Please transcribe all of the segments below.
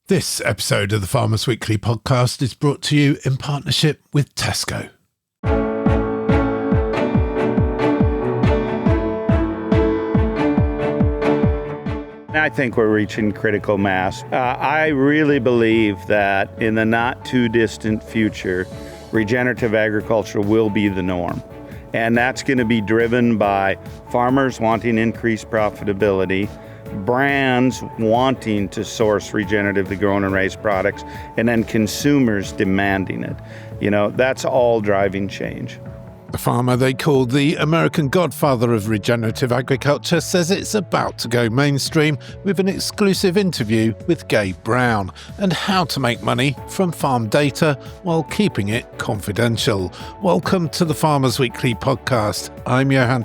This episode of the Farmers Weekly podcast is brought to you in partnership with Tesco. I think we're reaching critical mass. I really believe that in the not too distant future, regenerative agriculture will be the norm. And that's going to be driven by farmers wanting increased profitability, brands wanting to source regeneratively grown and raised products, and then consumers demanding it. That's all driving change. The farmer they call the American Godfather of regenerative agriculture says it's about to go mainstream with an exclusive interview with Gabe Brown and how to make money from farm data while keeping it confidential. Welcome to the Farmers Weekly podcast. I'm Johann.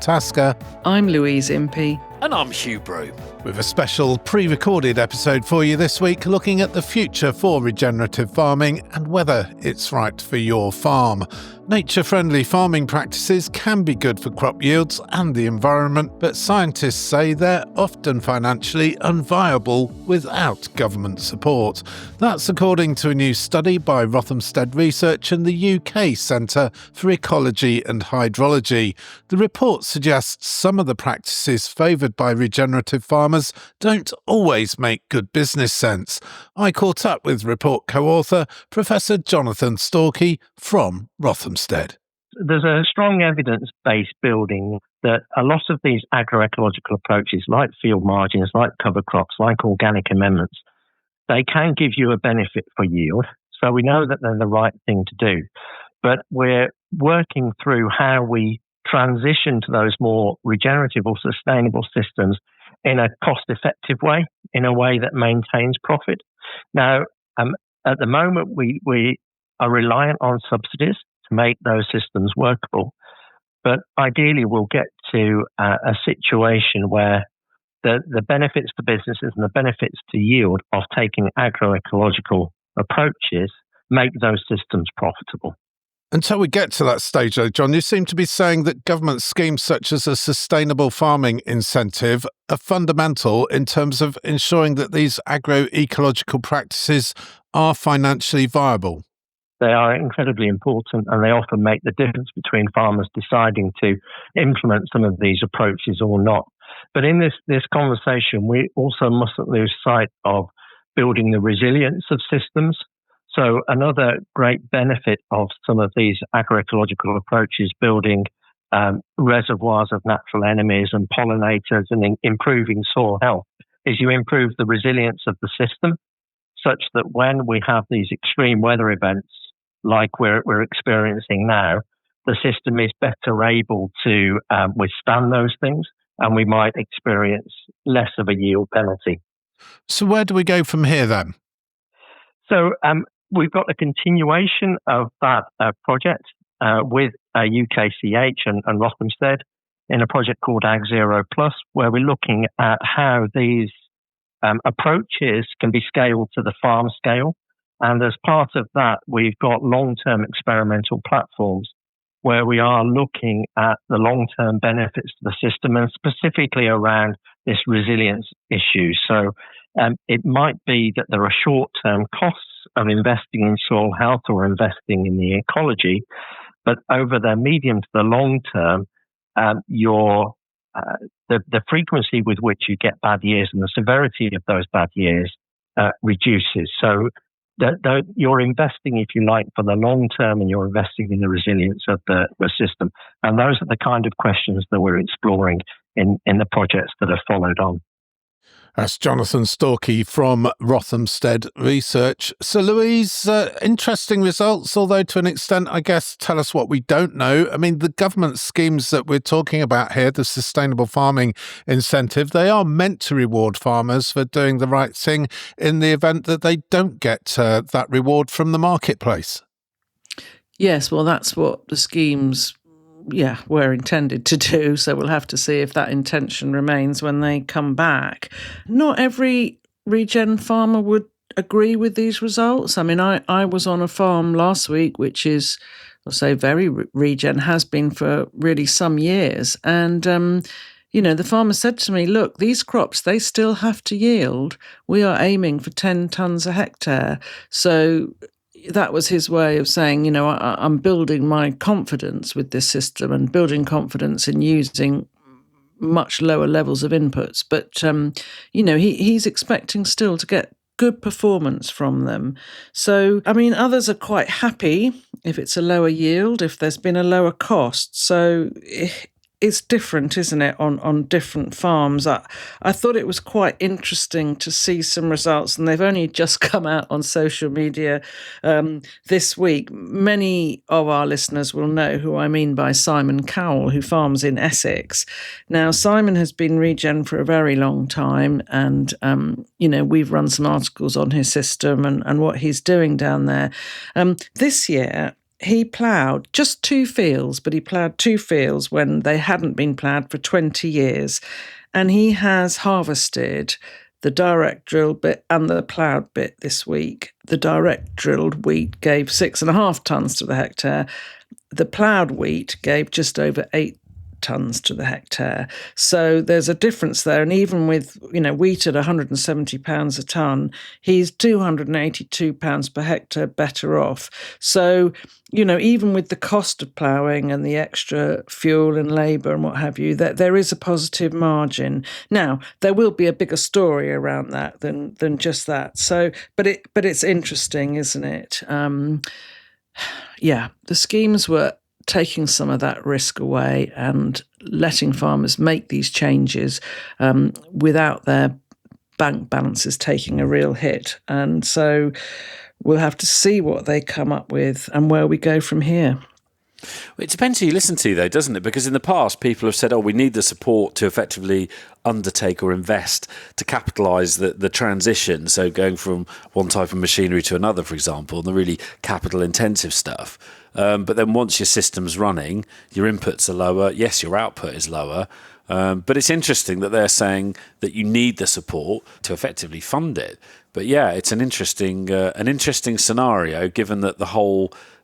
I'm Louise Impey. And I'm Hugh. Broom. With a special pre-recorded episode for you this week looking at the future for regenerative farming and whether it's right for your farm. Nature-friendly farming practices can be good for crop yields and the environment, but scientists say they're often financially unviable without government support. That's according to a new study by Rothamsted Research and the UK Centre for Ecology and Hydrology. The report suggests some of the practices favoured by regenerative farmers don't always make good business sense. I caught up with report co-author Professor Jonathan Storkey from Rothamsted. There's a strong evidence base building that a lot of these agro-ecological approaches, like field margins, like cover crops, like organic amendments, they can give you a benefit for yield. So we know that they're the right thing to do. But we're working through how we transition to those more regenerative or sustainable systems in a cost-effective way, in a way that maintains profit. Now, at the moment, we are reliant on subsidies to make those systems workable. But ideally, we'll get to a situation where the benefits to businesses and the benefits to yield of taking agroecological approaches make those systems profitable. Until we get to that stage, though, John, you seem to be saying that government schemes such as a sustainable farming incentive are fundamental in terms of ensuring that these agro-ecological practices are financially viable. They are incredibly important, and they often make the difference between farmers deciding to implement some of these approaches or not. But in this conversation, we also mustn't lose sight of building the resilience of systems. So another great benefit of some of these agroecological approaches, building reservoirs of natural enemies and pollinators and improving soil health, is you improve the resilience of the system such that when we have these extreme weather events like we're experiencing now, the system is better able to withstand those things, and we might experience less of a yield penalty. So where do we go from here then? So we've got a continuation of that project with UKCH and Rothamsted in a project called Ag Zero Plus, where we're looking at how these approaches can be scaled to the farm scale. And as part of that, we've got long-term experimental platforms where we are looking at the long-term benefits to the system and specifically around this resilience issue. So it might be that there are short-term costs of investing in soil health or investing in the ecology, but over the medium to the long term, the frequency with which you get bad years and the severity of those bad years reduces. So you're investing, if you like, for the long term, and you're investing in the resilience of the system. And those are the kind of questions that we're exploring in the projects that have followed on. That's Jonathan Storkey from Rothamsted Research. So, Louise, interesting results, although to an extent, I guess, tell us what we don't know. I mean, the government schemes that we're talking about here, the Sustainable Farming Incentive, they are meant to reward farmers for doing the right thing in the event that they don't get that reward from the marketplace. Yes, well, that's what the schemes were intended to do. So we'll have to see if that intention remains when they come back. Not every regen farmer would agree with these results. I mean, I was on a farm last week, which is, I'll say, very regen, has been for really some years. And the farmer said to me, look, these crops, they still have to yield. We are aiming for 10 tonnes a hectare. So that was his way of saying, I'm building my confidence with this system and building confidence in using much lower levels of inputs. But, he's expecting still to get good performance from them. So, others are quite happy if it's a lower yield, if there's been a lower cost. So it's different, isn't it, on different farms? I thought it was quite interesting to see some results, and they've only just come out on social media this week. Many of our listeners will know who I mean by Simon Cowell, who farms in Essex. Now, Simon has been regen for a very long time, and, we've run some articles on his system and what he's doing down there. This year, he ploughed just 2 fields, but he ploughed 2 fields when they hadn't been ploughed for 20 years. And he has harvested the direct drilled bit and the ploughed bit this week. The direct drilled wheat gave 6.5 tonnes to the hectare. The ploughed wheat gave just over 8 tonnes to the hectare. So there's a difference there. And even with, wheat at £170 a tonne, he's £282 per hectare better off. So, even with the cost of ploughing and the extra fuel and labour and what have you, that there is a positive margin. Now, there will be a bigger story around that than just that. So, but it's interesting, isn't it? The schemes were taking some of that risk away and letting farmers make these changes without their bank balances taking a real hit. And so we'll have to see what they come up with and where we go from here. It depends who you listen to, though, doesn't it? Because in the past, people have said, we need the support to effectively undertake or invest to capitalise the transition. So going from one type of machinery to another, for example, the really capital-intensive stuff. But then once your system's running, your inputs are lower. Yes, your output is lower. But it's interesting that they're saying that you need the support to effectively fund it. But yeah, it's an interesting scenario, given that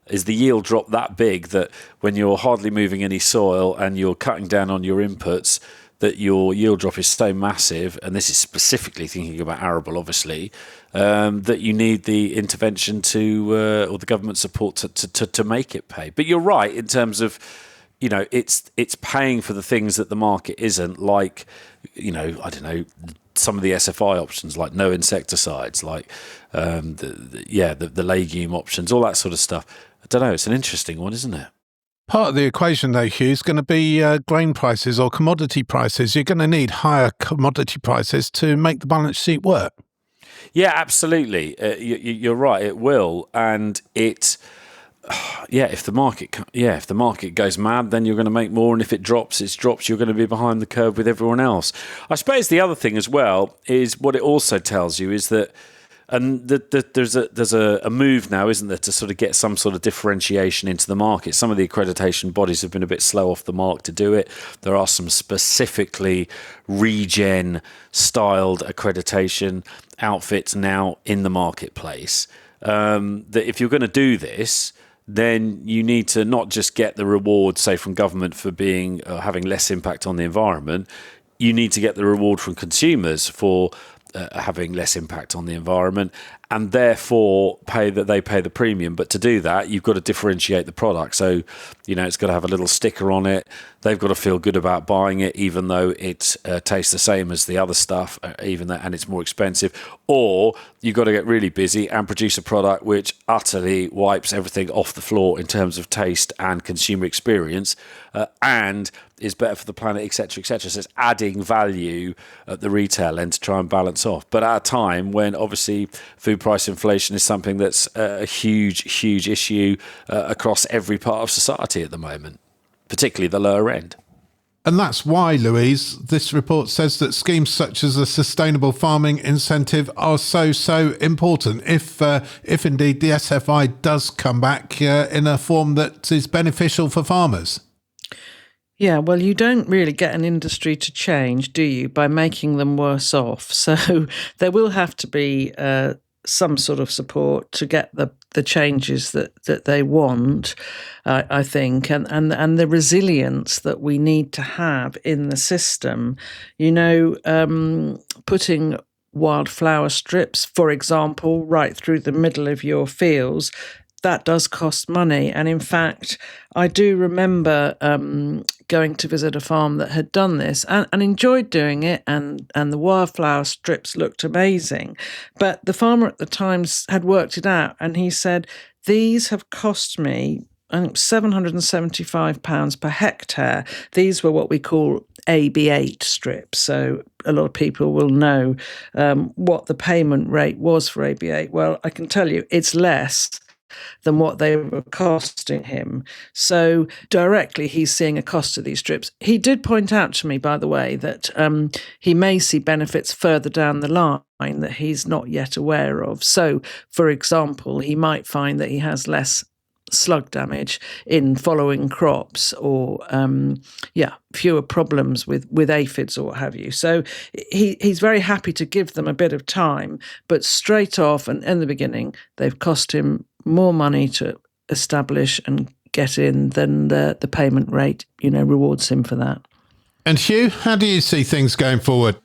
is the yield drop that big that when you're hardly moving any soil and you're cutting down on your inputs, that your yield drop is so massive, and this is specifically thinking about arable, obviously, that you need the intervention or the government support to make it pay. But you're right in terms of, it's paying for the things that the market isn't, like, I don't know, some of the SFI options, like no insecticides, like the legume options, all that sort of stuff. I don't know, it's an interesting one, isn't it? Part of the equation, though, Hugh, is going to be grain prices or commodity prices. You're going to need higher commodity prices to make the balance sheet work. Yeah, absolutely. You're right, it will. And if the market goes mad, then you're going to make more. And if it drops, you're going to be behind the curve with everyone else. I suppose the other thing as well is what it also tells you is that, and there's a move now, isn't there, to sort of get some sort of differentiation into the market. Some of the accreditation bodies have been a bit slow off the mark to do it. There are some specifically regen-styled accreditation outfits now in the marketplace. That if you're going to do this, then you need to not just get the reward, say, from government for being having less impact on the environment. You need to get the reward from consumers for having less impact on the environment, and therefore pay the premium. But to do that, you've got to differentiate the product. So, it's got to have a little sticker on it. They've got to feel good about buying it, even though it tastes the same as the other stuff, and it's more expensive. Or you've got to get really busy and produce a product which utterly wipes everything off the floor in terms of taste and consumer experience, and is better for the planet, etc., etc. So it's adding value at the retail end to try and balance off. But at a time when obviously food price inflation is something that's a huge issue across every part of society at the moment, particularly the lower end. And that's why, Louise, this report says that schemes such as a sustainable farming incentive are so important if indeed the SFI does come back in a form that is beneficial for farmers. Yeah, well, you don't really get an industry to change, do you, by making them worse off? So there will have to be some sort of support to get the the changes that they want, I think, and the resilience that we need to have in the system. Putting wildflower strips, for example, right through the middle of your fields, that does cost money. And in fact, I do remember going to visit a farm that had done this and enjoyed doing it, and the wildflower strips looked amazing. But the farmer at the time had worked it out, and he said, these have cost me, I think, £775 per hectare. These were what we call AB8 strips. So a lot of people will know what the payment rate was for AB8. Well, I can tell you it's less than what they were costing him. So directly he's seeing a cost of these strips. He did point out to me, by the way, that he may see benefits further down the line that he's not yet aware of. So, for example, he might find that he has less slug damage in following crops, or fewer problems with aphids or what have you. So he's very happy to give them a bit of time, but straight off and in the beginning they've cost him more money to establish and get in than the payment rate rewards him for that. And Hugh, how do you see things going forward?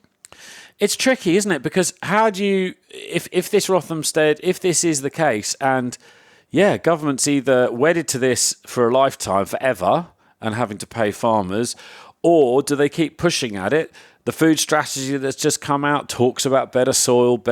It's tricky, isn't it? Because how do you, if this Rothamsted, if this is the case, and government's either wedded to this for a lifetime, forever, and having to pay farmers, or do they keep pushing at it? The food strategy that's just come out talks about better soil,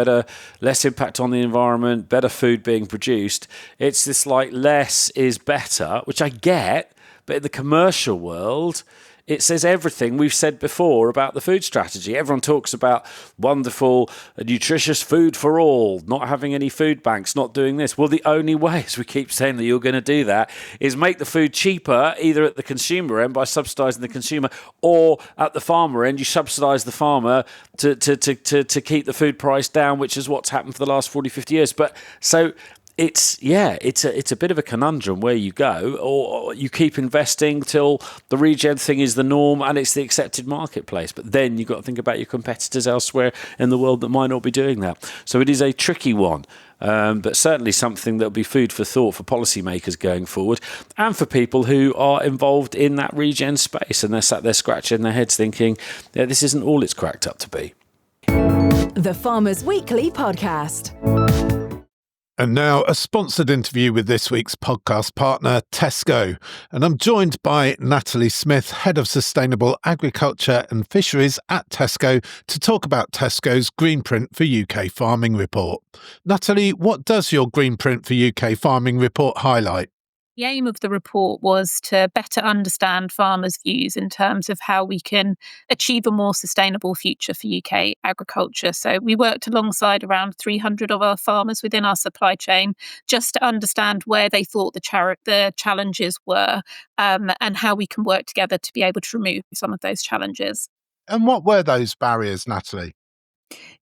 less impact on the environment, better food being produced. It's this less is better, which I get, but in the commercial world, it says everything we've said before about the food strategy. Everyone talks about wonderful, nutritious food for all, not having any food banks, not doing this. Well, the only way, as we keep saying that you're going to do that, is make the food cheaper, either at the consumer end by subsidising the consumer, or at the farmer end, you subsidise the farmer to keep the food price down, which is what's happened for the last 40, 50 years. But so it's a bit of a conundrum where you go, or you keep investing till the regen thing is the norm and it's the accepted marketplace. But then you've got to think about your competitors elsewhere in the world that might not be doing that. So it is a tricky one, but certainly something that will be food for thought for policymakers going forward, and for people who are involved in that regen space, and they're sat there scratching their heads thinking, this isn't all it's cracked up to be. The Farmers Weekly Podcast. And now a sponsored interview with this week's podcast partner, Tesco. And I'm joined by Natalie Smith, Head of Sustainable Agriculture and Fisheries at Tesco, to talk about Tesco's Greenprint for UK Farming report. Natalie, what does your Greenprint for UK Farming report highlight? The aim of the report was to better understand farmers' views in terms of how we can achieve a more sustainable future for UK agriculture. So we worked alongside around 300 of our farmers within our supply chain just to understand where they thought the challenges were, and how we can work together to be able to remove some of those challenges. And what were those barriers, Natalie?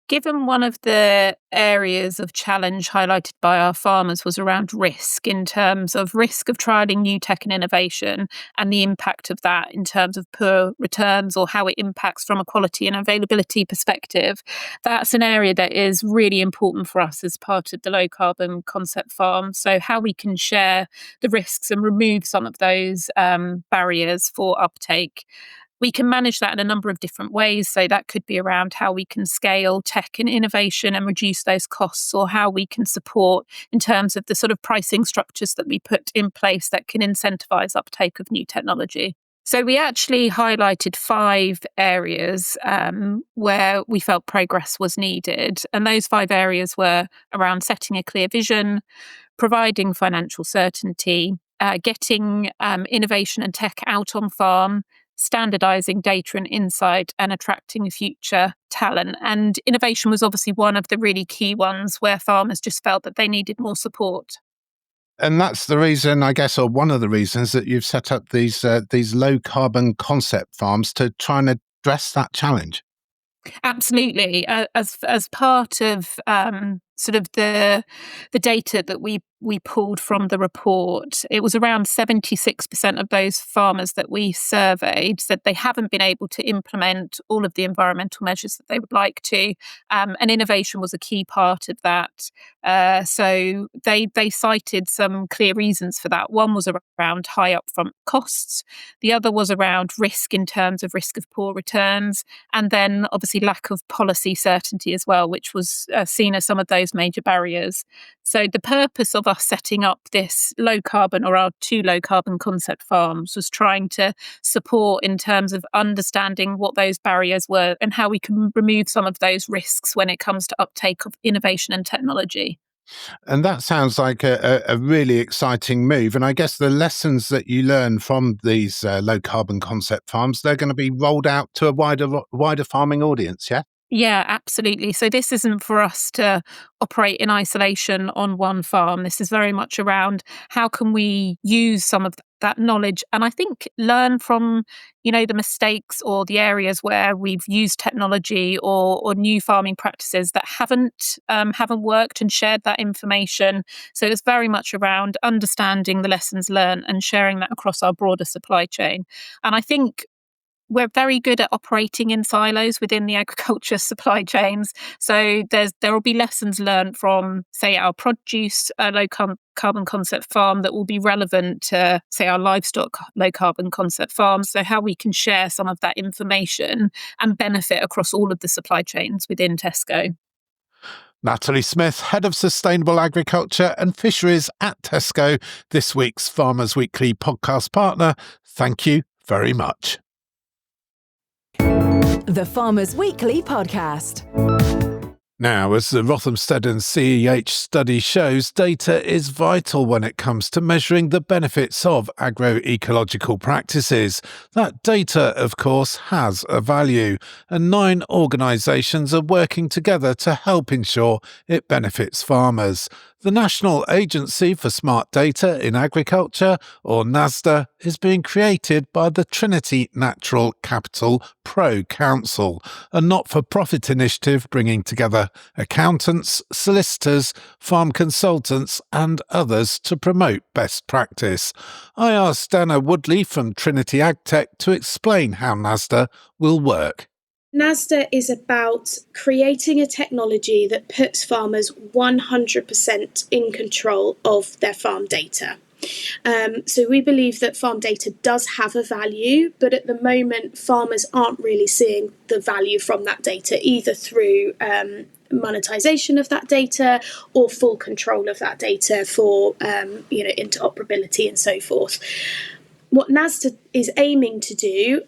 Given one of the areas of challenge highlighted by our farmers was around risk, in terms of risk of trialling new tech and innovation and the impact of that in terms of poor returns or how it impacts from a quality and availability perspective, that's an area that is really important for us as part of the low carbon concept farm. So how we can share the risks and remove some of those barriers for uptake. We can manage that in a number of different ways. So that could be around how we can scale tech and innovation and reduce those costs, or how we can support in terms of the sort of pricing structures that we put in place that can incentivize uptake of new technology. So we actually highlighted 5 areas where we felt progress was needed. And those 5 areas were around setting a clear vision, providing financial certainty, getting innovation and tech out on farm, standardizing data and insight, and attracting future talent. And innovation was obviously one of the really key ones where farmers just felt that they needed more support. And that's the reason, I guess, or one of the reasons that you've set up these low carbon concept farms to try and address that challenge. Absolutely. As part of sort of the data that we pulled from the report, it was around 76% of those farmers that we surveyed said they haven't been able to implement all of the environmental measures that they would like to, and innovation was a key part of that. So they cited some clear reasons for that. One was around high upfront costs. The other was around risk in terms of risk of poor returns, and then obviously lack of policy certainty as well, which was seen as some of those major barriers. So the purpose of us setting up this low carbon, or our 2 low carbon concept farms, was trying to support in terms of understanding what those barriers were and how we can remove some of those risks when it comes to uptake of innovation and technology. And that sounds like a really exciting move. And I guess the lessons that you learn from these low carbon concept farms, they're going to be rolled out to a wider farming audience, yeah? Yeah, absolutely. So this isn't for us to operate in isolation on one farm. This is very much around how can we use some of that knowledge, and I think learn from, the mistakes or the areas where we've used technology or new farming practices that haven't worked, and shared that information. So it's very much around understanding the lessons learned and sharing that across our broader supply chain. And I think we're very good at operating in silos within the agriculture supply chains. So there will be lessons learned from, say, our produce low carbon concept farm that will be relevant to, say, our livestock low carbon concept farms. So how we can share some of that information and benefit across all of the supply chains within Tesco. Natalie Smith, Head of Sustainable Agriculture and Fisheries at Tesco, this week's Farmers Weekly podcast partner. Thank you very much. The Farmers Weekly podcast. Now, as the Rothamsted and CEH study shows, data is vital when it comes to measuring the benefits of agro-ecological practices. That data, of course, has a value, and 9 organisations are working together to help ensure it benefits farmers. The National Agency for Smart Data in Agriculture, or NASDA, is being created by the Trinity Natural Capital Pro Council, a not-for-profit initiative bringing together accountants, solicitors, farm consultants and others to promote best practice. I asked Anna Woodley from Trinity AgTech to explain how NASDA will work. NASDA is about creating a technology that puts farmers 100% in control of their farm data. So we believe that farm data does have a value, but at the moment farmers aren't really seeing the value from that data, either through monetization of that data or full control of that data for interoperability and so forth. What NASDA is aiming to do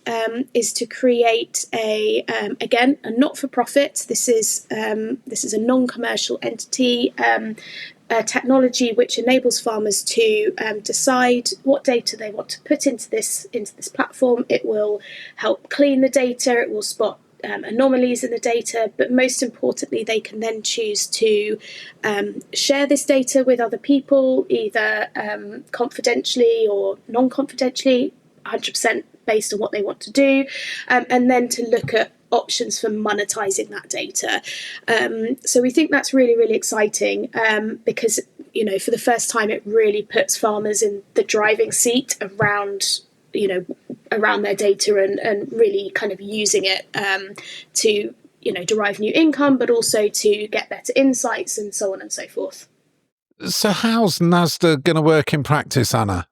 is to create a not-for-profit. This is a non-commercial entity, a technology which enables farmers to decide what data they want to put into this platform. It will help clean the data. It will spot anomalies in the data, but most importantly, they can then choose to share this data with other people, either confidentially or non-confidentially, 100% based on what they want to do, and then to look at options for monetizing that data. So we think that's really, really exciting because, for the first time, it really puts farmers in the driving seat around their data and really kind of using it to, derive new income, but also to get better insights and so on and so forth. So how's NASDA going to work in practice, Anna?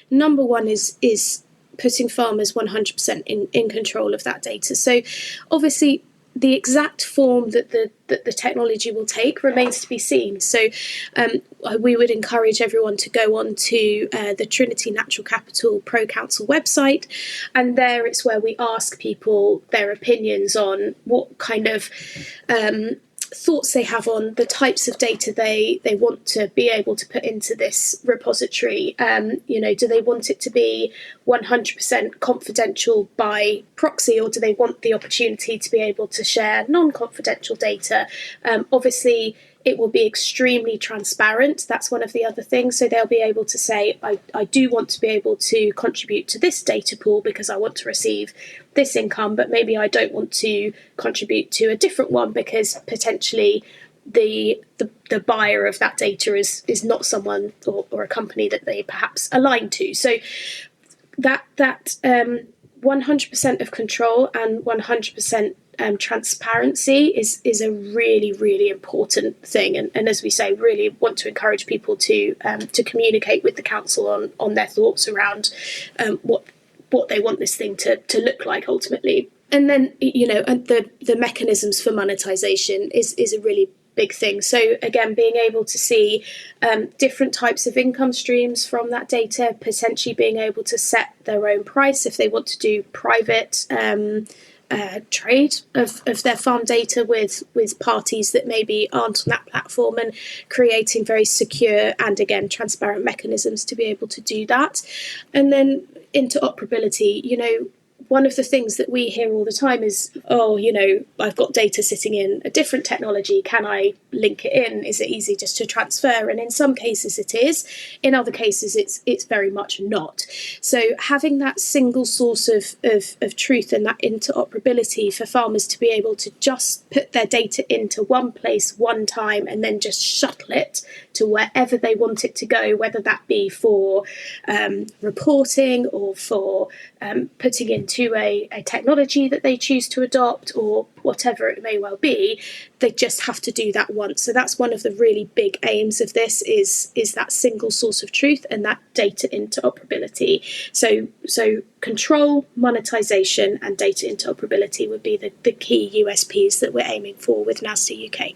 Number one is putting farmers 100% in control of that data. So obviously the exact form that the technology will take remains to be seen. So we would encourage everyone to go on to the Trinity Natural Capital Pro Council website, and there it's where we ask people their opinions on what kind of thoughts they have on the types of data they want to be able to put into this repository. Do they want it to be 100% confidential by proxy, or do they want the opportunity to be able to share non-confidential data? Obviously, it will be extremely transparent. That's one of the other things. So they'll be able to say, I do want to be able to contribute to this data pool because I want to receive this income, but maybe I don't want to contribute to a different one because potentially the buyer of that data is not someone or a company that they perhaps align to. So that 100% of control and 100% transparency is a really, really important thing. And as we say, really want to encourage people to communicate with the council on their thoughts around what they want this thing to look like ultimately. And then, the mechanisms for monetization is a really big thing. So again, being able to see different types of income streams from that data, potentially being able to set their own price if they want to do private trade of their farm data with parties that maybe aren't on that platform, and creating very secure and again transparent mechanisms to be able to do that. And then interoperability, one of the things that we hear all the time is, I've got data sitting in a different technology. Can I link it in? Is it easy just to transfer? And in some cases it is. In other cases, it's very much not. So having that single source of truth and that interoperability for farmers to be able to just put their data into one place, one time, and then just shuttle it to wherever they want it to go, whether that be for reporting or for putting into a technology that they choose to adopt or whatever it may well be, they just have to do that once. So that's one of the really big aims of this is that single source of truth and that data interoperability. So control, monetization and data interoperability would be the key USPs that we're aiming for with NASDA UK.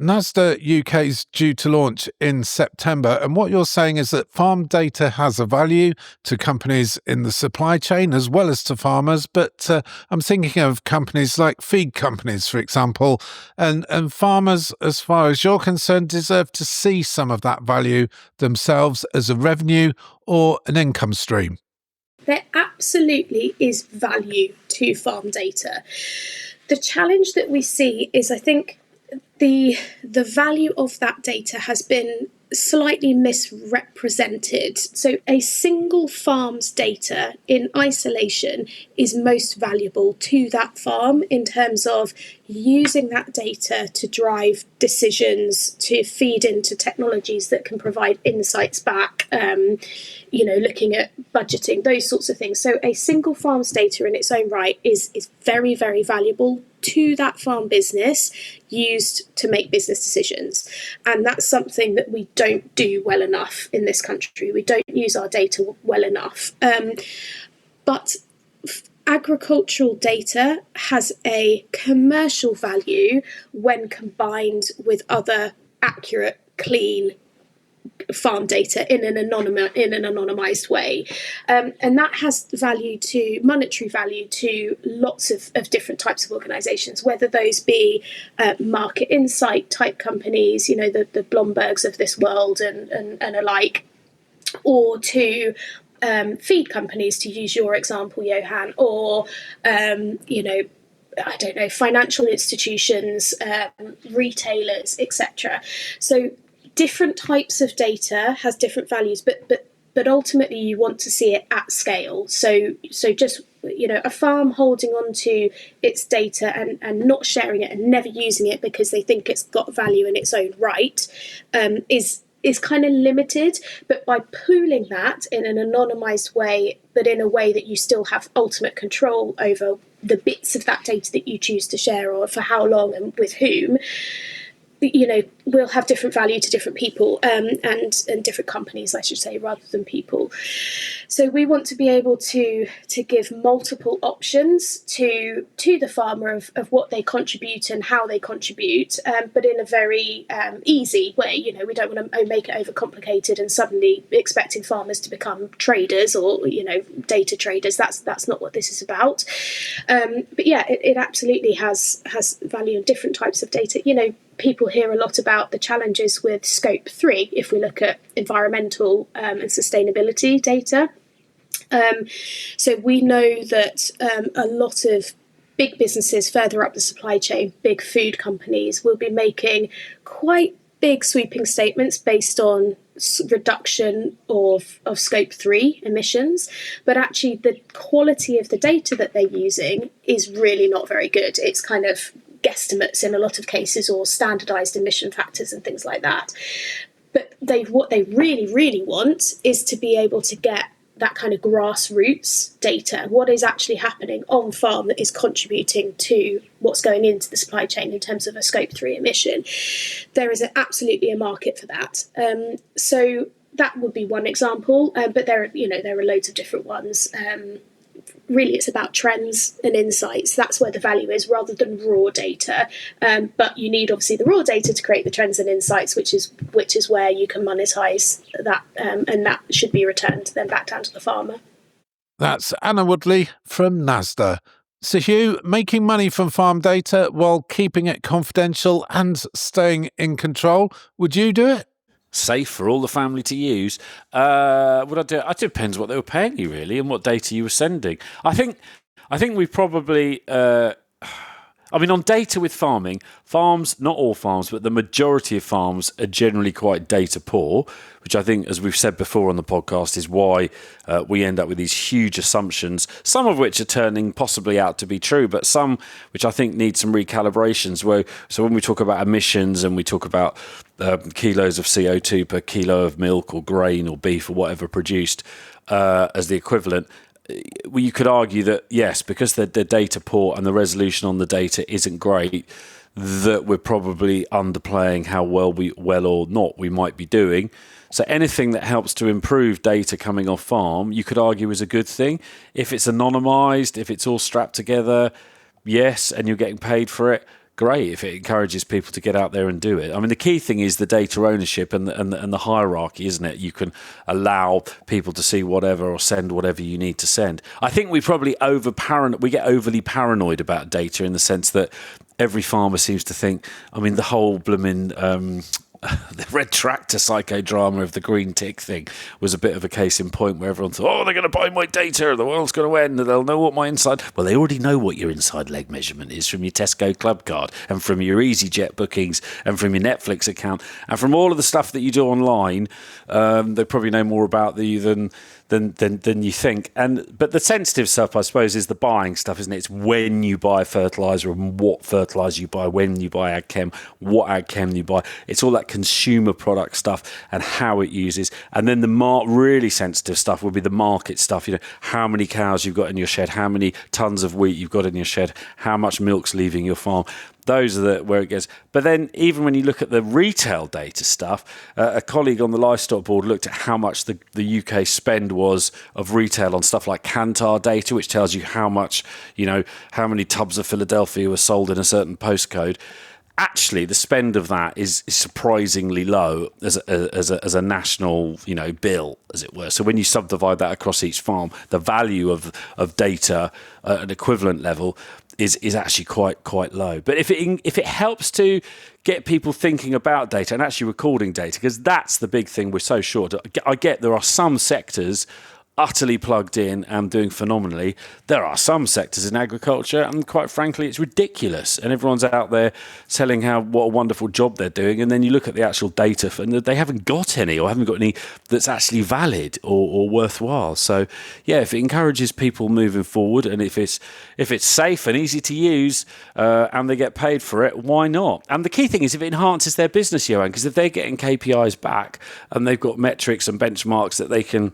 NASDA UK is due to launch in September, and what you're saying is that farm data has a value to companies in the supply chain as well as to farmers, but I'm thinking of companies like feed companies, for example, and farmers, as far as you're concerned, deserve to see some of that value themselves as a revenue or an income stream. There absolutely is value to farm data. The challenge that we see is, I think, the value of that data has been slightly misrepresented. So a single farm's data in isolation is most valuable to that farm in terms of using that data to drive decisions, to feed into technologies that can provide insights back, looking at budgeting, those sorts of things. So a single farm's data in its own right is very, very valuable to that farm business, used to make business decisions. And that's something that we don't do well enough in this country. We don't use our data well enough. But agricultural data has a commercial value when combined with other accurate, clean farm data in an anonymized way, and that has monetary value to lots of different types of organizations, whether those be market insight type companies, the Blombergs of this world and alike, or to feed companies, to use your example, Johann, or financial institutions, retailers, etc. So different types of data has different values, but ultimately you want to see it at scale. So just a farm holding on to its data and not sharing it and never using it because they think it's got value in its own right is kind of limited. But by pooling that in an anonymized way, but in a way that you still have ultimate control over the bits of that data that you choose to share, or for how long and with whom, will have different value to different people and different companies, I should say, rather than people. So we want to be able to give multiple options to the farmer of what they contribute and how they contribute, but in a very easy way. We don't want to make it overcomplicated and suddenly expecting farmers to become traders or data traders. That's not what this is about. But yeah, it absolutely has value in different types of data. People hear a lot about the challenges with Scope 3 if we look at environmental and sustainability data. So we know that a lot of big businesses further up the supply chain, big food companies, will be making quite big sweeping statements based on reduction of Scope 3 emissions, but actually the quality of the data that they're using is really not very good. It's kind of guesstimates in a lot of cases, or standardized emission factors and things like that. But what they really, really want is to be able to get that kind of grassroots data. What is actually happening on farm that is contributing to what's going into the supply chain in terms of a Scope 3 emission? There is absolutely a market for that. So that would be one example, but there are loads of different ones. Really, it's about trends and insights. That's where the value is, rather than raw data. But you need obviously the raw data to create the trends and insights, which is where you can monetize that, and that should be returned then back down to the farmer. That's Anna Woodley from NASDA. So Hugh, making money from farm data while keeping it confidential and staying in control, would you do it? Safe for all the family to use. Would I do it? It depends what they were paying you, really, and what data you were sending. I think we probably. On data with farms, not all farms, but the majority of farms are generally quite data poor, which I think, as we've said before on the podcast, is why we end up with these huge assumptions, some of which are turning possibly out to be true, but some which I think need some recalibrations. So when we talk about emissions and we talk about kilos of CO2 per kilo of milk or grain or beef or whatever produced as the equivalent, well, you could argue that, yes, because they're data poor and the resolution on the data isn't great, that we're probably underplaying how well or not we might be doing. So anything that helps to improve data coming off farm, you could argue is a good thing. If it's anonymised, if it's all strapped together, yes, and you're getting paid for it, great. If it encourages people to get out there and do it. I mean, the key thing is the data ownership and the hierarchy, isn't it? You can allow people to see whatever or send whatever you need to send. I think we probably we get overly paranoid about data in the sense that every farmer seems to think, the whole blooming the red tractor psychodrama of the green tick thing was a bit of a case in point, where everyone thought, they're going to buy my data, the world's going to end, and they'll know what my inside... Well, they already know what your inside leg measurement is from your Tesco club card and from your EasyJet bookings and from your Netflix account and from all of the stuff that you do online. They probably know more about you than you think. But the sensitive stuff, I suppose, is the buying stuff, isn't it? It's when you buy fertiliser and what fertiliser you buy, when you buy ag chem, what ag chem you buy. It's all that consumer product stuff and how it uses. And then the really sensitive stuff would be the market stuff. How many cows you've got in your shed, how many tons of wheat you've got in your shed, how much milk's leaving your farm. Those are where it goes. But then even when you look at the retail data stuff, a colleague on the livestock board looked at how much the UK spend was of retail on stuff like Kantar data, which tells you how much, how many tubs of Philadelphia were sold in a certain postcode. Actually, the spend of that is surprisingly low as a national, bill, as it were. So when you subdivide that across each farm, the value of data at an equivalent level is actually quite low. But if it helps to get people thinking about data and actually recording data, because that's the big thing we're so short. I get there are some sectors utterly plugged in and doing phenomenally. There are some sectors in agriculture, and quite frankly, it's ridiculous. And everyone's out there telling what a wonderful job they're doing, and then you look at the actual data, and they haven't got any, or haven't got any that's actually valid or worthwhile. So, yeah, if it encourages people moving forward, and if it's safe and easy to use, and they get paid for it, why not? And the key thing is if it enhances their business, Johann, because if they're getting KPIs back and they've got metrics and benchmarks that they can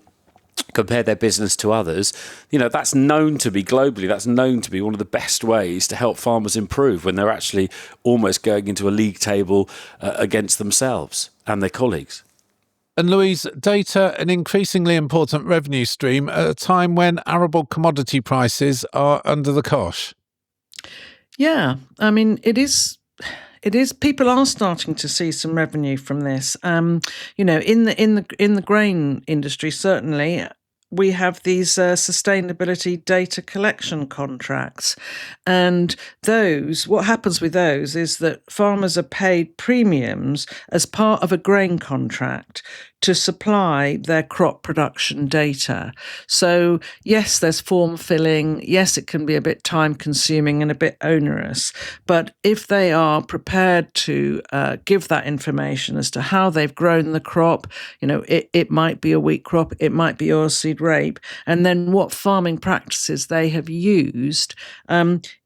compare their business to others, that's known to be globally, that's known to be one of the best ways to help farmers improve when they're actually almost going into a league table against themselves and their colleagues. And Louise, data, an increasingly important revenue stream at a time when arable commodity prices are under the cosh. Yeah, it is. People are starting to see some revenue from this. In the grain industry, certainly, we have these sustainability data collection contracts, and what happens with those is that farmers are paid premiums as part of a grain contract to supply their crop production data. So yes, there's form filling. Yes, it can be a bit time consuming and a bit onerous. But if they are prepared to give that information as to how they've grown the crop, it might be a wheat crop, it might be oilseed seed rape, and then what farming practices they have used.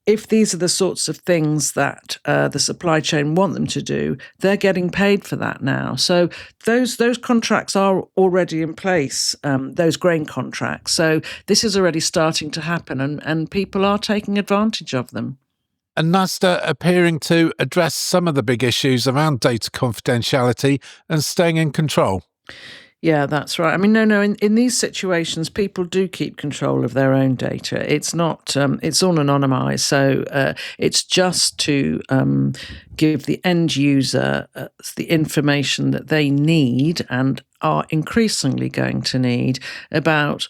If these are the sorts of things that the supply chain want them to do, they're getting paid for that now. So those contracts are already in place, those grain contracts. So this is already starting to happen, and people are taking advantage of them. And NASDA appearing to address some of the big issues around data confidentiality and staying in control. Yeah, that's right. I mean, no. In these situations, people do keep control of their own data. It's not. It's all anonymized, so it's just to give the end user the information that they need and are increasingly going to need about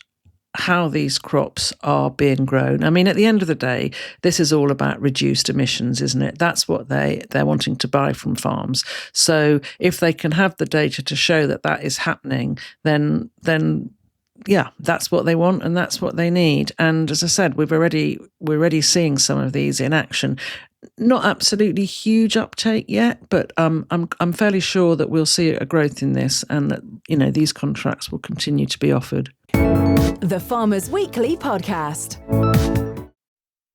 how these crops are being grown. I mean, at the end of the day, this is all about reduced emissions, isn't it? That's what they're wanting to buy from farms. So if they can have the data to show that that is happening, then yeah, that's what they want and that's what they need. And as I said, we're already seeing some of these in action. Not absolutely huge uptake yet, but I'm fairly sure that we'll see a growth in this, and that these contracts will continue to be offered. The Farmers Weekly Podcast.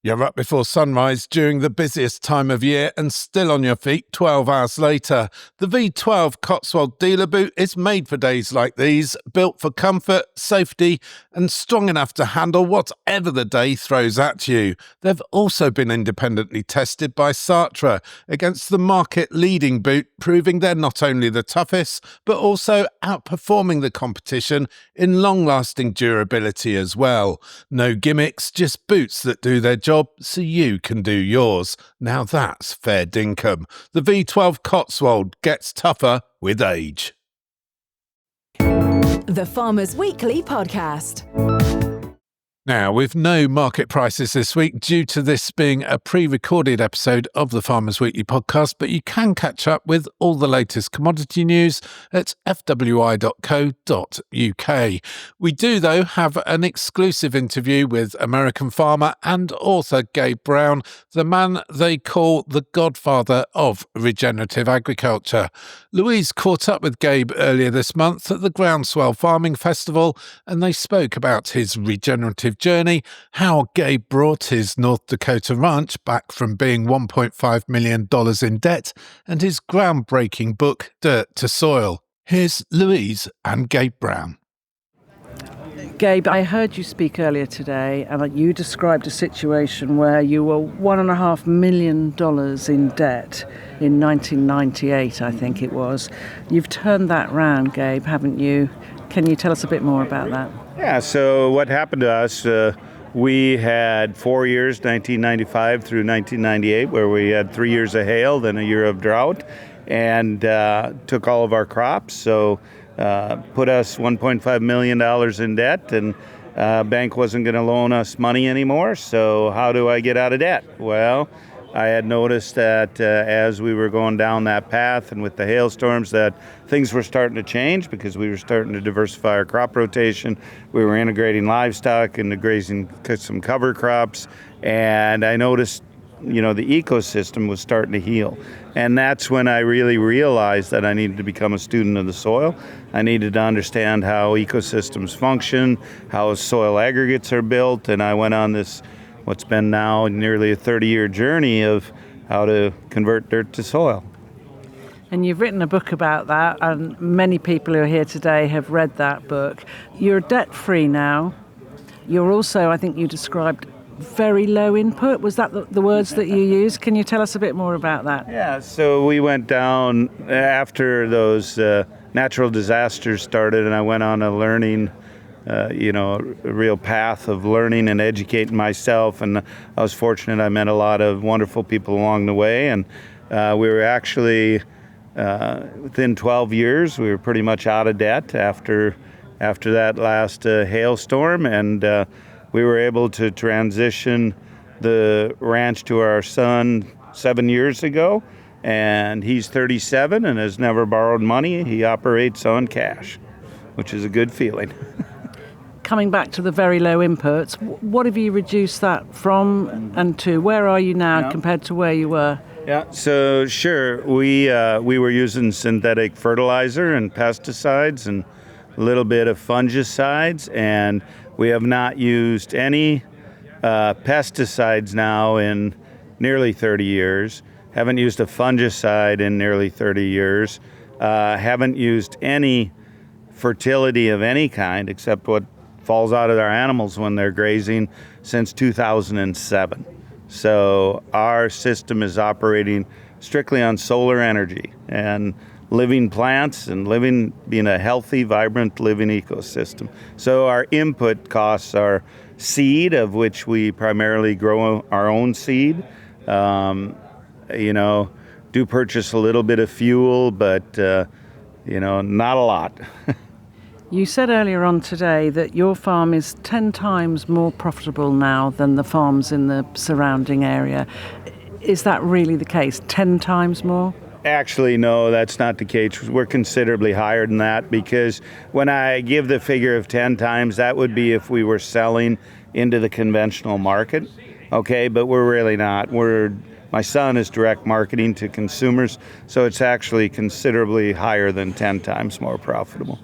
You're up before sunrise during the busiest time of year and still on your feet 12 hours later. The V12 Cotswold dealer boot is made for days like these, built for comfort, safety and strong enough to handle whatever the day throws at you. They've also been independently tested by Sartre against the market-leading boot, proving they're not only the toughest, but also outperforming the competition in long-lasting durability as well. No gimmicks, just boots that do their job so you can do yours. Now that's fair dinkum. The V12 Cotswold gets tougher with age. The Farmers Weekly Podcast. Now, with no market prices this week due to this being a pre-recorded episode of the Farmers Weekly podcast, but you can catch up with all the latest commodity news at fwi.co.uk. We do, though, have an exclusive interview with American farmer and author Gabe Brown, the man they call the Godfather of regenerative agriculture. Louise caught up with Gabe earlier this month at the Groundswell Farming Festival, and they spoke about his regenerative journey, how Gabe brought his North Dakota ranch back from being $1.5 million in debt, and his groundbreaking book, Dirt to Soil. Here's Louise and Gabe Brown. Gabe, I heard you speak earlier today, and you described a situation where you were $1.5 million in debt in 1998, I think it was. You've turned that round, Gabe, haven't you? Can you tell us a bit more about that? Yeah, so what happened to us, we had 4 years, 1995 through 1998, where we had 3 years of hail, then a year of drought, and took all of our crops. So put us $1.5 million in debt, and bank wasn't going to loan us money anymore. So how do I get out of debt? Well, I had noticed that as we were going down that path and with the hailstorms that things were starting to change because we were starting to diversify our crop rotation. We were integrating livestock into grazing some cover crops, and I noticed the ecosystem was starting to heal. And that's when I really realized that I needed to become a student of the soil. I needed to understand how ecosystems function, how soil aggregates are built, and I went on this what's been now nearly a 30-year journey of how to convert dirt to soil. And you've written a book about that, and many people who are here today have read that book. You're debt-free now. You're also, I think you described, very low input. Was that the words that you used? Can you tell us a bit more about that? Yeah, so we went down after those natural disasters started, and I went on a learning a real path of learning and educating myself, and I was fortunate. I met a lot of wonderful people along the way, and we were actually within 12 years we were pretty much out of debt after that last hailstorm, and we were able to transition the ranch to our son 7 years ago, and he's 37 and has never borrowed money. He operates on cash, which is a good feeling. Coming back to the very low inputs, what have you reduced that from and to? Where are you now compared to where you were? Yeah, so sure, we were using synthetic fertilizer and pesticides and a little bit of fungicides, and we have not used any pesticides now in nearly 30 years. Haven't used a fungicide in nearly 30 years. Haven't used any fertility of any kind except what falls out of our animals when they're grazing since 2007. So our system is operating strictly on solar energy and living plants and being a healthy, vibrant, living ecosystem. So our input costs are seed, of which we primarily grow our own seed. Do purchase a little bit of fuel, but not a lot. You said earlier on today that your farm is 10 times more profitable now than the farms in the surrounding area. Is that really the case? 10 times more? Actually, no, that's not the case. We're considerably higher than that, because when I give the figure of 10 times, that would be if we were selling into the conventional market. Okay, but we're really not. My son is direct marketing to consumers, so it's actually considerably higher than 10 times more profitable.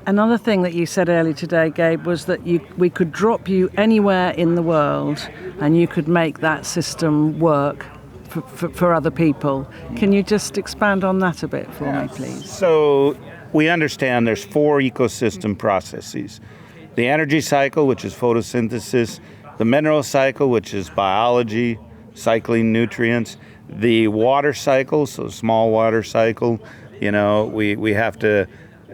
Another thing that you said earlier today, Gabe, was that we could drop you anywhere in the world and you could make that system work for other people. Can you just expand on that a bit for me, please? So we understand there's 4 ecosystem processes. The energy cycle, which is photosynthesis, the mineral cycle, which is biology, cycling nutrients, the water cycle, so small water cycle, we have to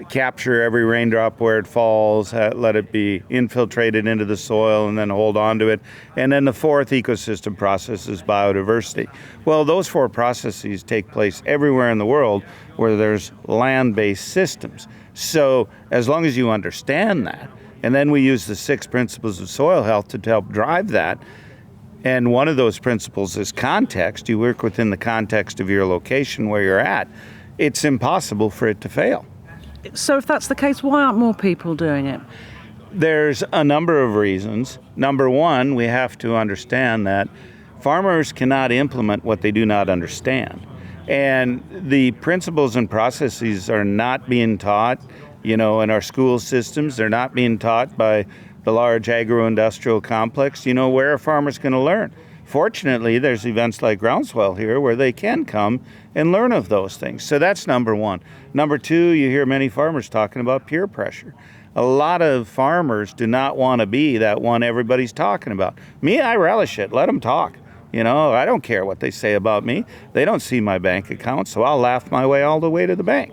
capture every raindrop where it falls, let it be infiltrated into the soil, and then hold on to it. And then the 4th ecosystem process is biodiversity. Well, those 4 processes take place everywhere in the world where there's land-based systems. So as long as you understand that, and then we use the 6 principles of soil health to help drive that, and one of those principles is context. You work within the context of your location where you're at. It's impossible for it to fail. So if that's the case, why aren't more people doing it? There's a number of reasons. Number one, we have to understand that farmers cannot implement what they do not understand. And the principles and processes are not being taught, in our school systems. They're not being taught by the large agro-industrial complex. Where are farmers going to learn? Fortunately, there's events like Groundswell here where they can come and learn of those things. So that's number one. Number two, you hear many farmers talking about peer pressure. A lot of farmers do not want to be that one everybody's talking about. Me, I relish it. Let them talk. I don't care what they say about me. They don't see my bank account, so I'll laugh my way all the way to the bank,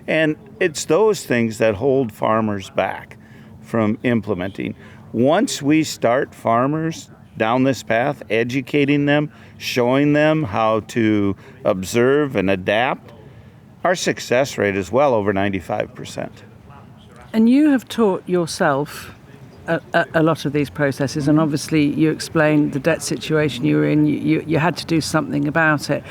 And it's those things that hold farmers back from implementing. Once we start farmers down this path, educating them, showing them how to observe and adapt, our success rate is well over 95%. And you have taught yourself a lot of these processes, and obviously you explained the debt situation you were in. You had to do something about it.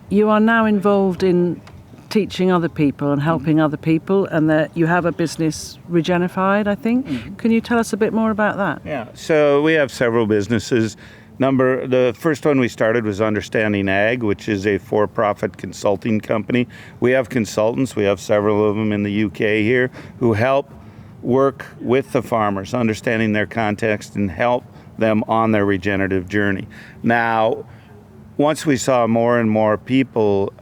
You are now involved in teaching other people and helping other people, and that you have a business, Regenerative, I think. Mm-hmm. Can you tell us a bit more about that? Yeah, so we have several businesses. The first one we started was Understanding Ag, which is a for-profit consulting company. We have consultants, we have several of them in the UK here, who help work with the farmers, understanding their context and help them on their regenerative journey. Now, once we saw more and more people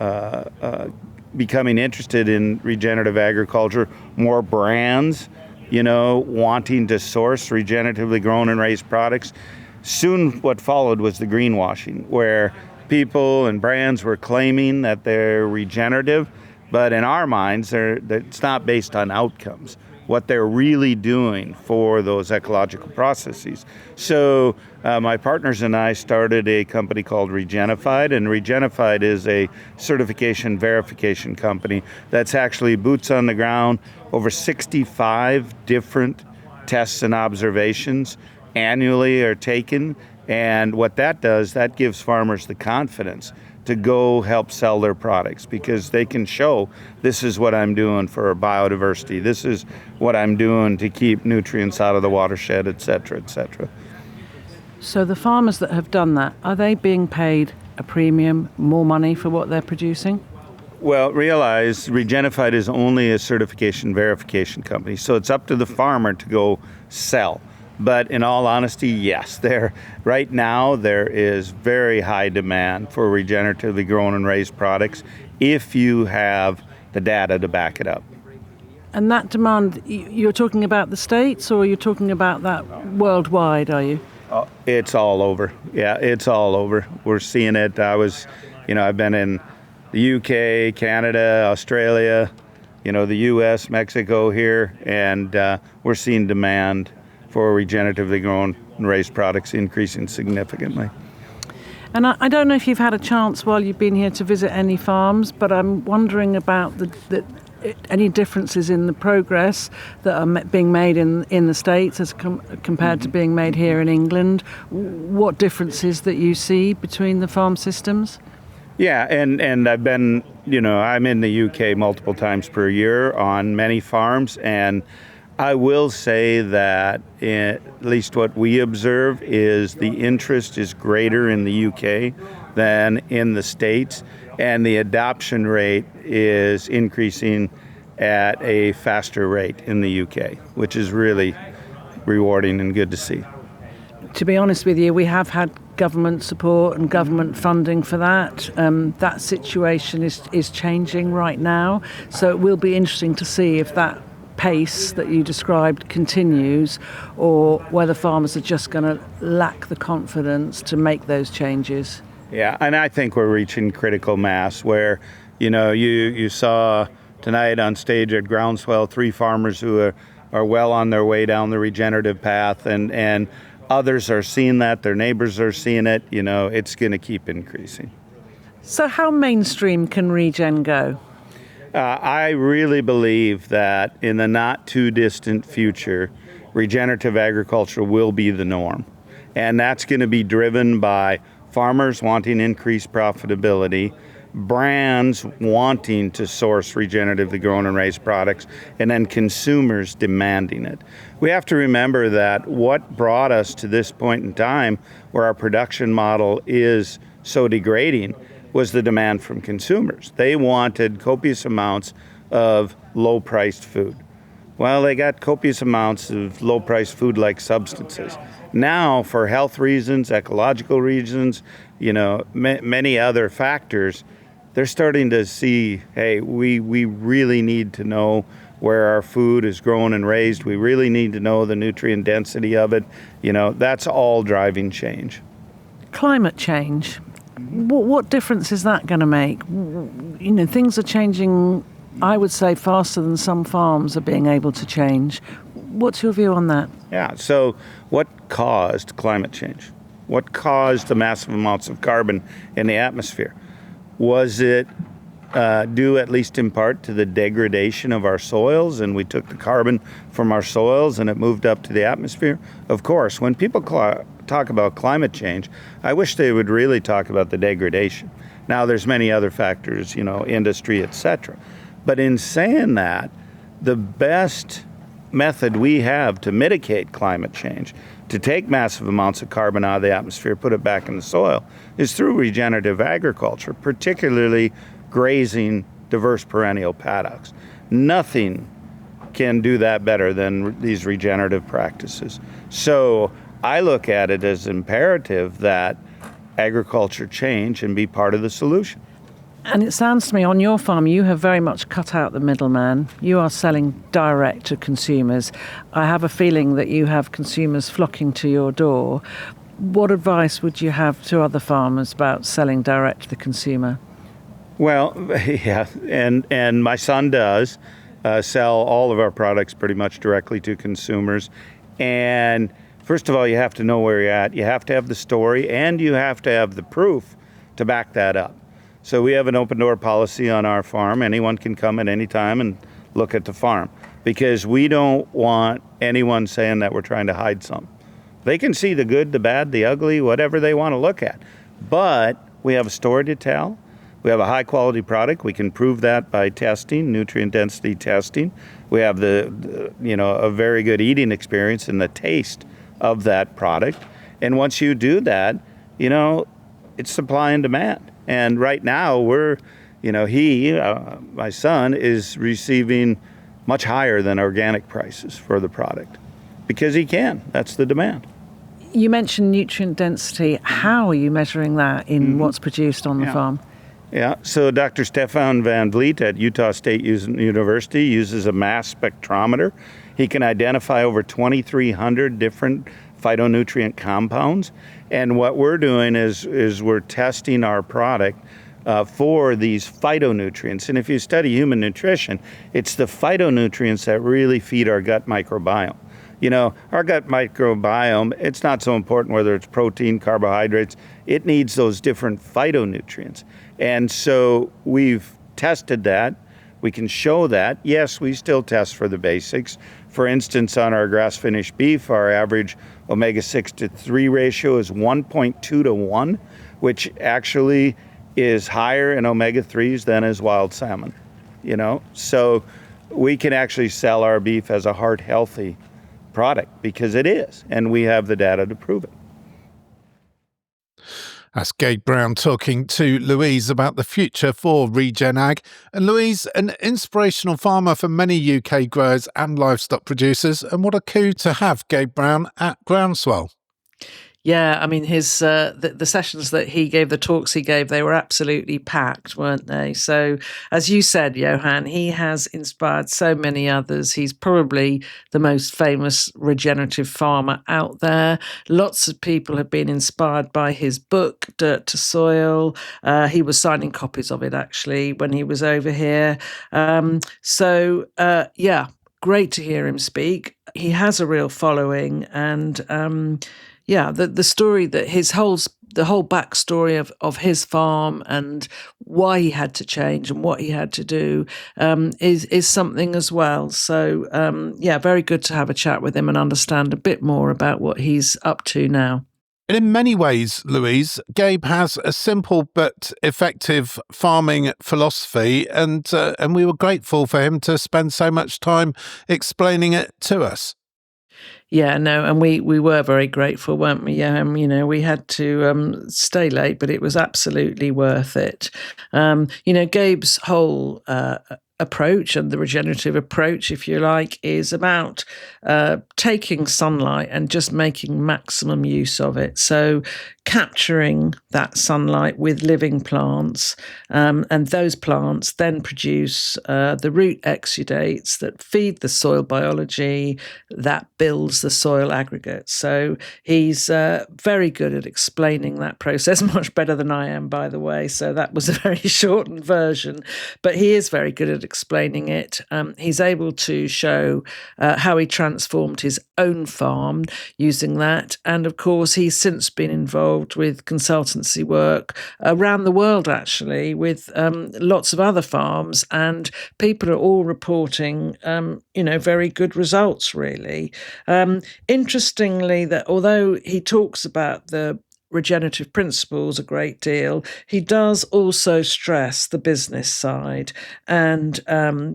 becoming interested in regenerative agriculture, more brands, wanting to source regeneratively grown and raised products. Soon what followed was the greenwashing, where people and brands were claiming that they're regenerative, but in our minds, it's not based on outcomes, what they're really doing for those ecological processes. So my partners and I started a company called Regenerative, and Regenerative is a certification verification company that's actually boots on the ground, over 65 different tests and observations annually are taken. And what that does, that gives farmers the confidence to go help sell their products, because they can show, this is what I'm doing for biodiversity, this is what I'm doing to keep nutrients out of the watershed, et cetera, et cetera. So the farmers that have done that, are they being paid a premium, more money for what they're producing? Well, realize Regenerative is only a certification verification company, so it's up to the farmer to go sell. But in all honesty, yes, right now there is very high demand for regeneratively grown and raised products if you have the data to back it up. And that demand, you're talking about the States, or you're talking about that worldwide, are you? It's all over. Yeah, it's all over. We're seeing it. I've been in the UK, Canada, Australia, the US, Mexico here, and we're seeing demand for regeneratively grown and raised products increasing significantly. And I don't know if you've had a chance while you've been here to visit any farms, but I'm wondering about any differences in the progress that are being made in the States as compared to being made here in England. What differences that you see between the farm systems? Yeah, and I've been, I'm in the UK multiple times per year on many farms, and I will say that at least what we observe is the interest is greater in the UK than in the States, and the adoption rate is increasing at a faster rate in the UK, which is really rewarding and good to see. To be honest with you, we have had government support and government funding for that. That situation is changing right now, so it will be interesting to see if that pace that you described continues, or whether farmers are just going to lack the confidence to make those changes. Yeah, and I think we're reaching critical mass where, you saw tonight on stage at Groundswell 3 farmers who are well on their way down the regenerative path, and others are seeing that, their neighbors are seeing it, it's going to keep increasing. So how mainstream can regen go? I really believe that in the not too distant future, regenerative agriculture will be the norm. And that's going to be driven by farmers wanting increased profitability, brands wanting to source regeneratively grown and raised products, and then consumers demanding it. We have to remember that what brought us to this point in time where our production model is so degrading was the demand from consumers. They wanted copious amounts of low-priced food. Well, they got copious amounts of low-priced food-like substances. Now, for health reasons, ecological reasons, many other factors, they're starting to see, hey, we really need to know where our food is grown and raised. We really need to know the nutrient density of it. That's all driving change. Climate change. What difference is that going to make? Things are changing, I would say, faster than some farms are being able to change. What's your view on that? Yeah, so what caused climate change? What caused the massive amounts of carbon in the atmosphere? Was it due, at least in part, to the degradation of our soils, and we took the carbon from our soils and it moved up to the atmosphere? Of course, when people talk about climate change, I wish they would really talk about the degradation. Now, there's many other factors, industry, etc. But in saying that, the best method we have to mitigate climate change, to take massive amounts of carbon out of the atmosphere, put it back in the soil, is through regenerative agriculture, particularly grazing diverse perennial paddocks. Nothing can do that better than these regenerative practices. So I look at it as imperative that agriculture change and be part of the solution. And it sounds to me, on your farm, you have very much cut out the middleman. You are selling direct to consumers. I have a feeling that you have consumers flocking to your door. What advice would you have to other farmers about selling direct to the consumer? Well, yeah, and my son does sell all of our products pretty much directly to consumers. And first of all, you have to know where you're at. You have to have the story, and you have to have the proof to back that up. So we have an open door policy on our farm. Anyone can come at any time and look at the farm, because we don't want anyone saying that we're trying to hide something. They can see the good, the bad, the ugly, whatever they want to look at. But we have a story to tell. We have a high quality product. We can prove that by testing, nutrient density testing. We have a very good eating experience and the taste of that product. And once you do that, it's supply and demand. And right now we're My son, is receiving much higher than organic prices for the product because he can. That's the demand. You mentioned nutrient density. How are you measuring that in what's produced on the farm? Yeah, so Dr. Stefan Van Vliet at Utah State University uses a mass spectrometer. He can identify over 2,300 different phytonutrient compounds. And what we're doing is we're testing our product for these phytonutrients. And if you study human nutrition, it's the phytonutrients that really feed our gut microbiome. Our gut microbiome, it's not so important whether it's protein, carbohydrates. It needs those different phytonutrients. And so we've tested that. We can show that. Yes, we still test for the basics. For instance, on our grass-finished beef, our average omega-6 to 3 ratio is 1.2 to 1, which actually is higher in omega-3s than is wild salmon. So we can actually sell our beef as a heart-healthy product because it is, and we have the data to prove it. That's Gabe Brown talking to Louise about the future for Regen Ag. And Louise, an inspirational farmer for many UK growers and livestock producers, and what a coup to have Gabe Brown at Groundswell. Yeah, I mean, his the sessions that he gave, the talks he gave, they were absolutely packed, weren't they? So, as you said, Johann, he has inspired so many others. He's probably the most famous regenerative farmer out there. Lots of people have been inspired by his book, Dirt to Soil. He was signing copies of it, actually, when he was over here. Yeah, great to hear him speak. He has a real following, and the story that the whole backstory of his farm and why he had to change and what he had to do is something as well. So very good to have a chat with him and understand a bit more about what he's up to now. And in many ways, Louise, Gabe has a simple but effective farming philosophy, and we were grateful for him to spend so much time explaining it to us. Yeah, no, and we were very grateful, weren't we? We had to stay late, but it was absolutely worth it. Gabe's whole approach and the regenerative approach, if you like, is about taking sunlight and just making maximum use of it. So capturing that sunlight with living plants, and those plants then produce the root exudates that feed the soil biology that builds the soil aggregate. So he's very good at explaining that process, much better than I am, by the way. So that was a very shortened version, but he is very good at explaining it. He's able to show how he transformed his own farm using that. And of course, he's since been involved with consultancy work around the world, actually, with lots of other farms, and people are all reporting, very good results, really. Interestingly, that although he talks about the regenerative principles a great deal, he does also stress the business side and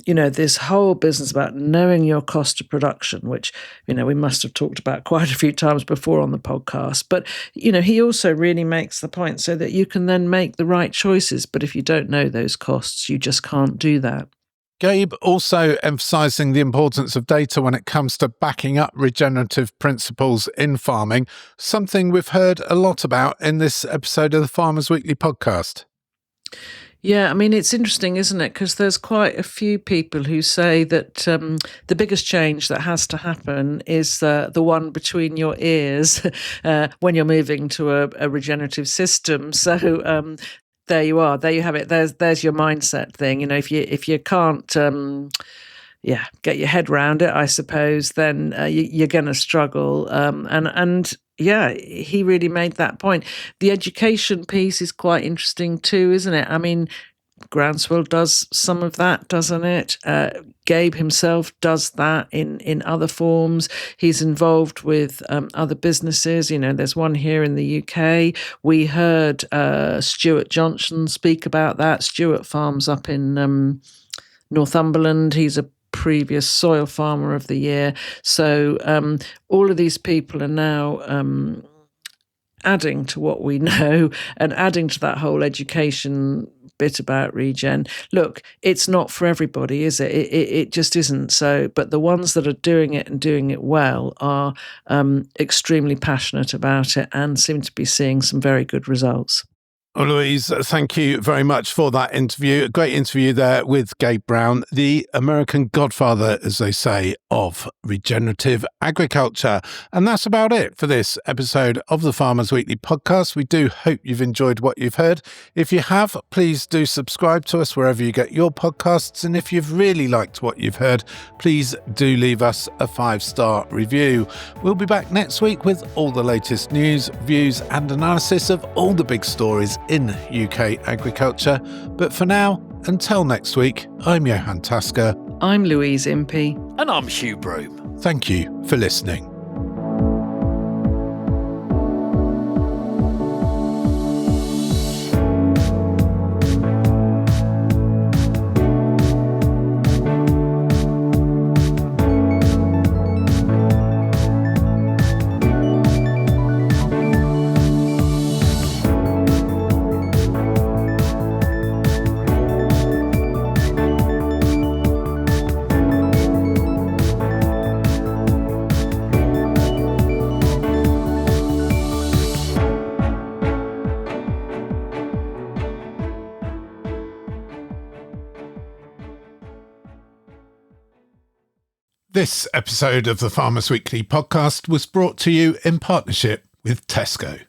this whole business about knowing your cost of production, which we must have talked about quite a few times before on the podcast. But he also really makes the point so that you can then make the right choices, but if you don't know those costs, you just can't do that. Gabe also emphasising the importance of data when it comes to backing up regenerative principles in farming, something we've heard a lot about in this episode of the Farmers Weekly podcast. Yeah, I mean, it's interesting, isn't it? Because there's quite a few people who say that the biggest change that has to happen is the one between your ears when you're moving to a regenerative system. So there you are. There you have it. There's your mindset thing. If you can't get your head around it, I suppose, then you're going to struggle. And he really made that point. The education piece is quite interesting too, isn't it? I mean, Groundswell does some of that, doesn't it? Gabe himself does that in other forms. He's involved with other businesses. There's one here in the UK. We heard Stuart Johnson speak about that. Stuart farms up in Northumberland. He's a previous Soil Farmer of the Year. So all of these people are now adding to what we know and adding to that whole education bit about regen. Look, it's not for everybody, is it? It just isn't. So, but the ones that are doing it and doing it well are extremely passionate about it and seem to be seeing some very good results. Well, Louise, thank you very much for that interview. A great interview there with Gabe Brown, the American Godfather, as they say, of regenerative agriculture. And that's about it for this episode of the Farmers Weekly podcast. We do hope you've enjoyed what you've heard. If you have, please do subscribe to us wherever you get your podcasts. And if you've really liked what you've heard, please do leave us a 5-star review. We'll be back next week with all the latest news, views and analysis of all the big stories in UK agriculture. But for now, until next week, I'm Johann Tasker. I'm Louise Impey. And I'm Hugh Broom. Thank you for listening. This episode of the Farmers Weekly podcast was brought to you in partnership with Tesco.